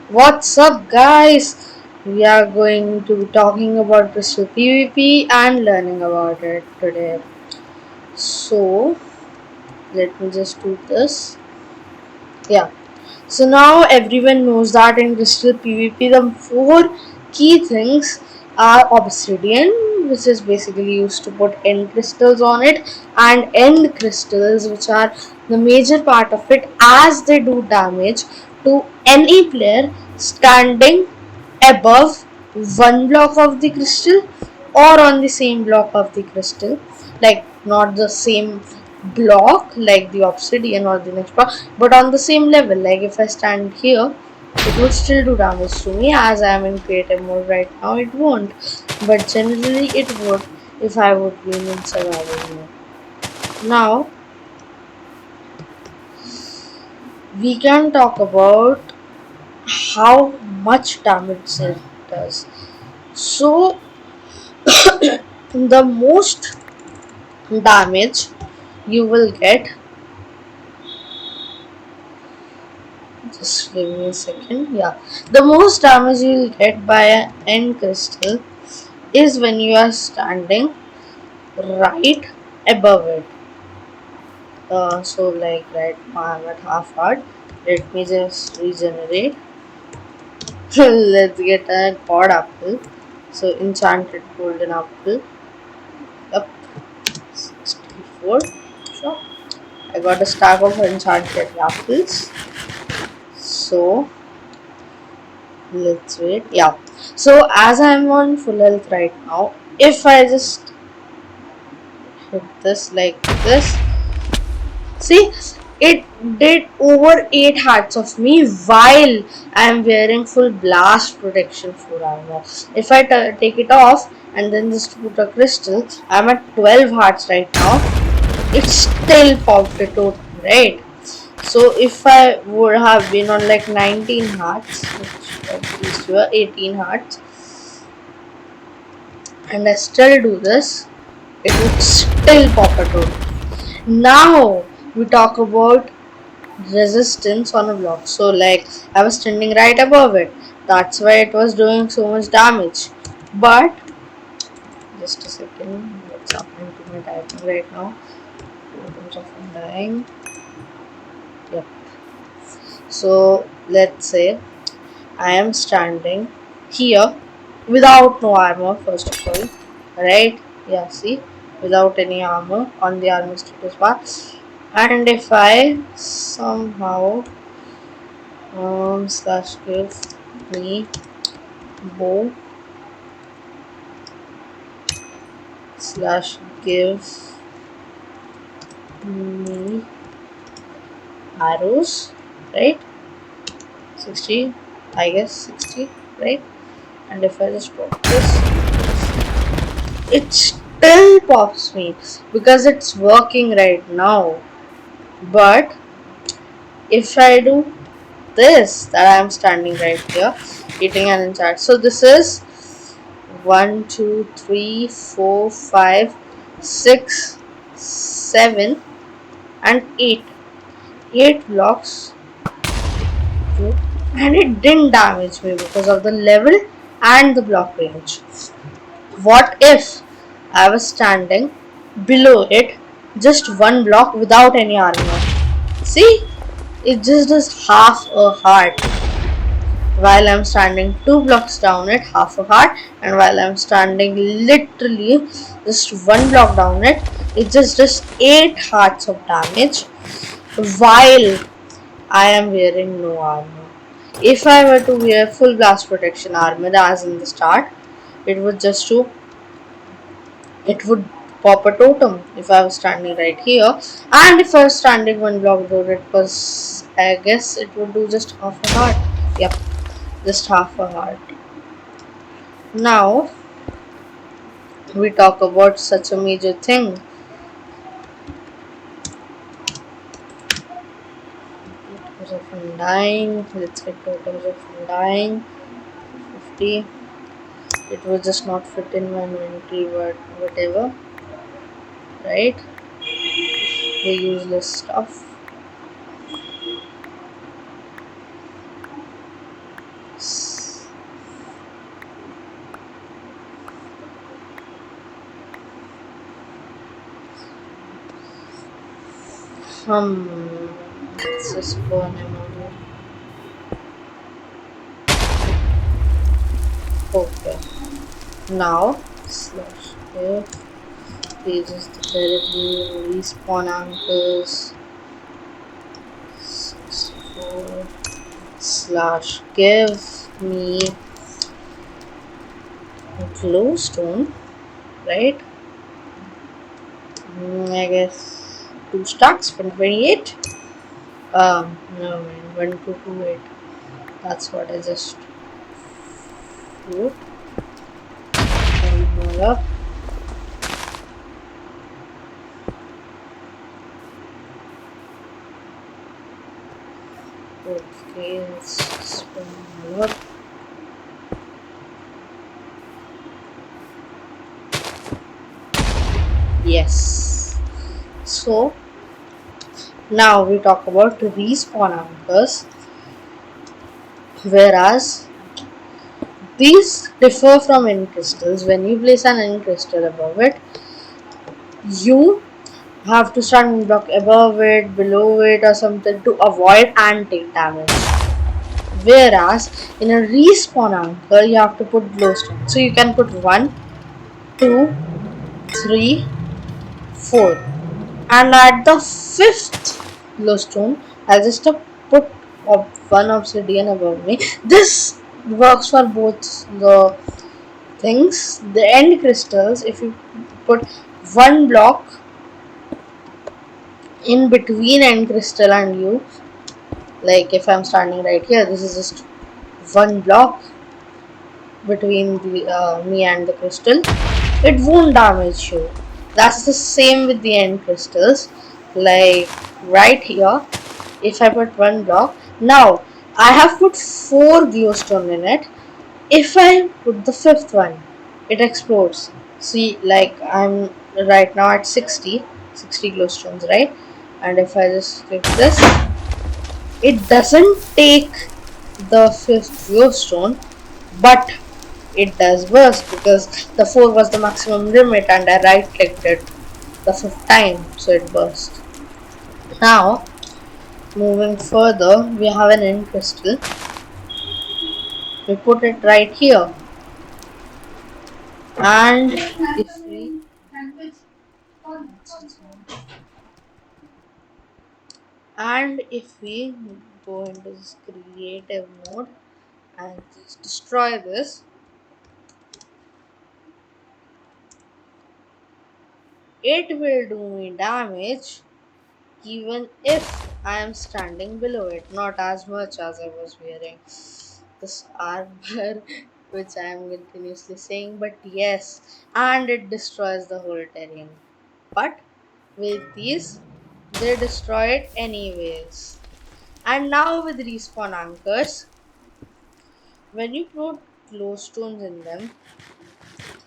What's up, guys? We are going to be talking about crystal PvP and learning about it today. So, let me just do this. Yeah. So now everyone knows that in crystal PvP, the four key things are obsidian, which is basically used to put end crystals on it, and end crystals, which are the major part of it, as they do damage to any player standing above one block of the crystal or on the same block of the crystal, like not the same block like the obsidian or the next block, but on the same level. Like if I stand here, it would still do damage to me. As I am in creative mode right now, it won't, but generally it would if I would be in survival mode. Now we can talk about how much damage it does. So the most damage you will get, just give me a second. Yeah, the most damage you will get by an end crystal is when you are standing right above it. So like right now I'm at half heart. Let me just regenerate. Let's get a god apple. So enchanted golden apple. Up 64. Sure. I got a stack of enchanted apples. So let's wait. Yeah. So as I'm on full health right now, if I just hit this like this, see, it did over 8 hearts of me while I am wearing full blast protection 4 armor. If I take it off and then just put a crystal, I'm at 12 hearts right now. It still popped it out, right? So if I would have been on like 19 hearts, which at least were 18 hearts, and I still do this, it would still pop it out. Now we talk about resistance on a block. So like I was standing right above it. That's why it was doing so much damage. But just a second, what's happening to my typing right now? Items of undying. Yep. So let's say I am standing here without no armor first of all. Right? Yeah, see? Without any armor on the armor status bar. And if I somehow slash give me bow slash give me arrows, right? 60, I guess 60, right? And if I just pop this, it still pops me because it's working right now. But if I do this, that I'm standing right here eating an enchant, so this is 1, 2, 3, 4, 5, 6, 7, and 8. 8 blocks, and it didn't damage me because of the level and the block range. What if I was standing below it, just one block without any armor? See, it just does half a heart. While I'm standing 2 blocks down it, half a heart, and while I'm standing literally just 1 block down it, it just does 8 hearts of damage while I am wearing no armor. If I were to wear full blast protection armor as in the start, it would just do, it would pop a totem if I was standing right here, and if I was standing 1 block down it was, I guess it would do just half a heart. Yep, just half a heart. Now we talk about such a major thing. Totals of undying. Let's get totals of undying. 50. It will just not fit in my inventory, but whatever. Right? The useless stuff. Let's just burn him over. Okay. Now, slash if pages the terrible respawn anchors 64 slash give me a glowstone, right? I guess 2 stacks, 128. No, man, 1228. That's what I just wrote. All up. Okay, let's spin all up. Yes. So now we talk about respawn anchors, whereas these differ from end crystals. When you place an end crystal above it, you have to stand one block above it, below it, or something to avoid and take damage. Whereas in a respawn anchor, you have to put glowstone. So you can put 1, 2, 3, 4. And at the fifth glowstone, I'll just put one obsidian above me. This works for both the things. The end crystals, if you put one block in between end crystal and you, like if I'm standing right here, this is just one block between me and the crystal, it won't damage you. That's the same with the end crystals. Like right here, if I put one block, now I have put 4 glowstone in it. If I put the fifth one, it explodes. See, like I'm right now at 60 glowstones, right? And if I just click this, it doesn't take the fifth glowstone, but it does burst because the 4 was the maximum limit and I right clicked it the fifth time, so it burst. Now, moving further, we have an end crystal. We put it right here, and if we go into this creative mode and just destroy this, it will do me damage even if I am standing below it, not as much as I was wearing this armor, which I am continuously saying, but yes, and it destroys the whole terrain. But with these, they destroy it anyways. And now with respawn anchors, when you put glowstones in them,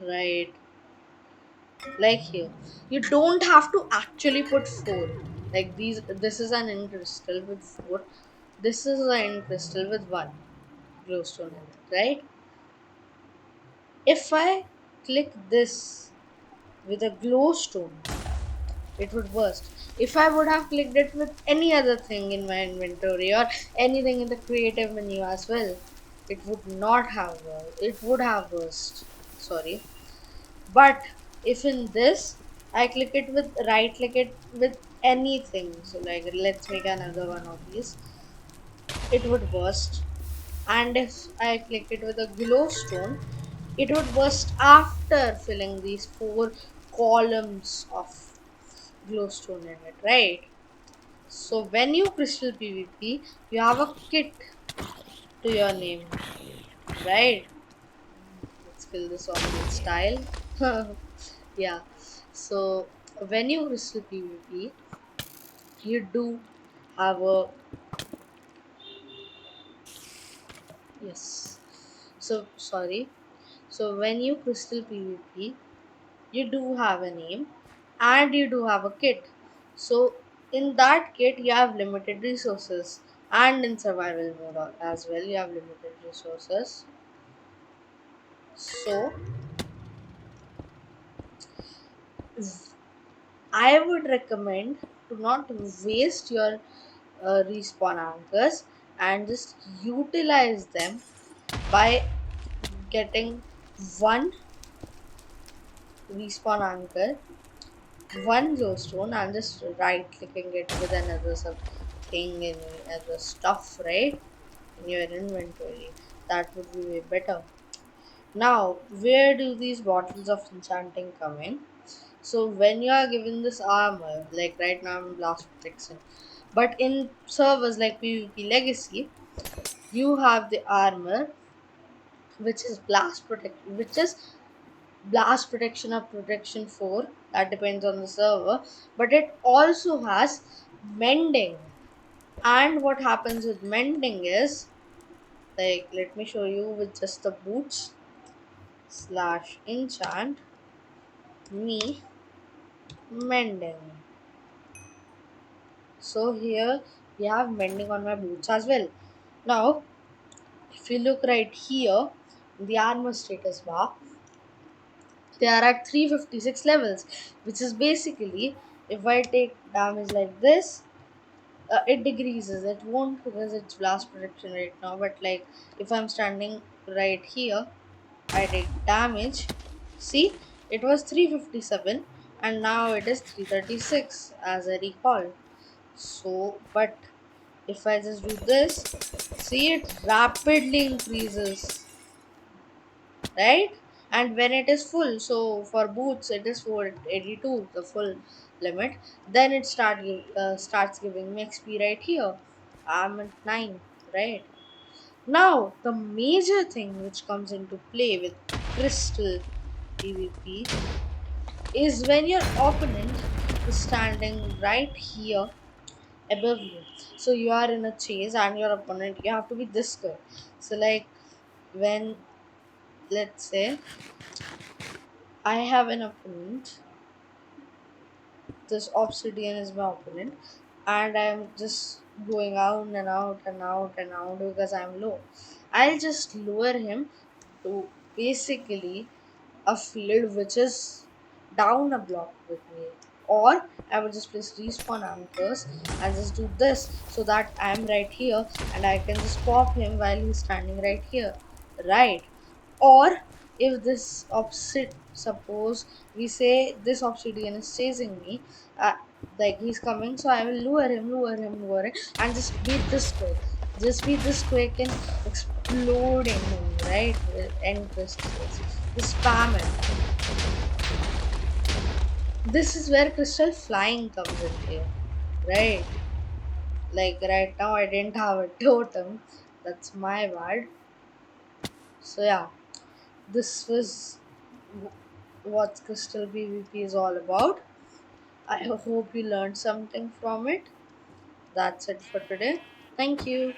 right, like here, you don't have to actually put 4. Like this is an end crystal with 4. This is an end crystal with 1 glowstone in it, right? If I click this with a glowstone, it would burst. If I would have clicked it with any other thing in my inventory or anything in the creative menu as well, it would not have burst. It would have burst. Sorry. But if in this I click it with right click it with anything, so like let's make another one of these, it would burst. And if I click it with a glowstone, it would burst after filling these 4 columns of glowstone in it, right? So when you crystal PvP, you have a kit to your name, right? Let's kill this ornament style. Yeah. So when you crystal PvP, you do have a yes. So sorry. So when you crystal PvP, you do have a name and you do have a kit. So in that kit, you have limited resources, and in survival mode as well, you have limited resources. So I would recommend to not waste your respawn anchors and just utilize them by getting one respawn anchor, one glowstone, and just right clicking it with another thing in other stuff, right? In your inventory. That would be way better. Now, where do these bottles of enchanting come in? So, when you are given this armor, like right now I'm blast protection, but in servers like PvP Legacy, you have the armor which is blast protection or protection 4, that depends on the server, but it also has mending. And what happens with mending is, like, let me show you with just the boots slash enchant me mending. So here we have mending on my boots as well. Now if you look right here in the armor status bar, they are at 356 levels, which is basically, if I take damage like this, it decreases. It won't because it's blast protection right now, but like if I'm standing right here, I take damage. See, it was 357 and now it is 336 as I recall. So, but if I just do this, see, it rapidly increases, right? And when it is full, so for boots it is 482, the full limit, then it starts giving me XP right here. I'm at 9, right? Now the major thing which comes into play with crystal PvP is when your opponent is standing right here above you. So you are in a chase and your opponent, you have to be this good. So like, when, let's say I have an opponent, this obsidian is my opponent, and I'm just going out and out and out and out because I'm low. I'll just lower him to basically a field which is down a block with me, or I will just place respawn anchors and just do this so that I'm right here and I can just pop him while he's standing right here, right? Or if this suppose we say this obsidian is chasing me, uh, like he's coming, so I will lure him, and just be this quick, in exploding him right with end crystals. Just spam it. This is where crystal flying comes in here, right? Like right now I didn't have a totem, that's my bad. So yeah, this was what crystal PvP is all about. I hope you learned something from it. That's it for today. Thank you.